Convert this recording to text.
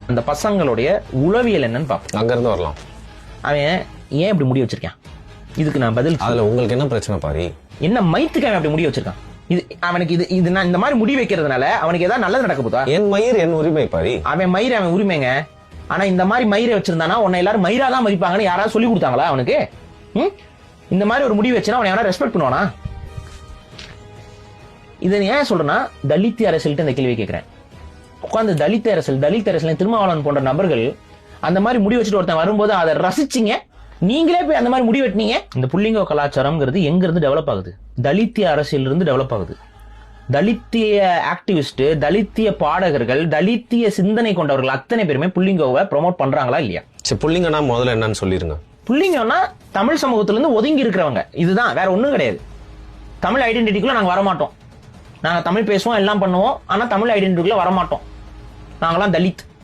அந்த பசங்களுடைய உளவியல் என்னன்னு பார்ப்போம். அங்க இருந்து வரலாம். அவன் ஏன் இப்படி முடி வச்சிருக்கான், இதுக்கு நான் பதில். அதுல உங்களுக்கு என்ன பிரச்சனை பாரி? என்ன மயித்துக்கு அவன் அப்படி முடி வச்சிருக்கான்? இது அவனுக்கு இது நான் இந்த மாதிரி முடி வைக்கிறதுனால அவனுக்கு ஏதாவது நல்லது நடக்க போதா? என் மயிர் என் உரிமை பாரி. அவன் மயிர் அவன் உரிமைங்க. ஆனா இந்த மாதிரி மயிரை வச்சிருந்தானா உன்னை எல்லாரும் மயிரா தான் மதிப்பாங்கன்னு யாராவது சொல்லி கொடுத்தாங்களா அவனுக்கு? இந்த மாதிரி ஒரு முடி வச்சுனா அவனை யாராவது ரெஸ்பெக்ட் பண்ணுவானா? இதை ஏன் சொல்றேன்னா, தலித் அரசியல்கிட்ட இந்த கேள்வி கேட்கிறேன். உட்காந்து தலித் அரசியல் திருமாவளவன் போன்ற நபர்கள் அந்த மாதிரி முடி வச்சுட்டு ஒருத்தன் வரும்போது அதை ரசிச்சிங்க, நீங்களே போய் அந்த மாதிரி முடி வெட்டினீங்க. இந்த புள்ளிங்க கலாச்சாரம்ங்கிறது எங்க இருந்து டெவலப் ஆகுது? தலித்திய அரசியல் இருந்து டெவலப் ஆகுது. தலித்திய ஆக்டிவிஸ்ட், தலித்திய பாடகர்கள், தலித்திய சிந்தனை கொண்டவர்கள் அத்தனை பேருமே புள்ளிங்கோவை ப்ரொமோட் பண்றாங்களா இல்லையா? சரி, புள்ளிங்கன்னா முதல்ல என்னன்னு சொல்லிருங்க. புள்ளிங்கன்னா தமிழ் சமூகத்துல இருந்து ஒதுங்கி இருக்கிறவங்க, இதுதான், வேற ஒண்ணும் கிடையாது. தமிழ் ஐடென்டிட்டிக்குள்ள நாங்க வரமாட்டோம். நாங்க தமிழ் பேசுவோம், எல்லாம் பண்ணுவோம், ஆனா தமிழ் ஐடென்டிட்டிக்குள்ள வரமாட்டோம். நாங்களாம் தலித்.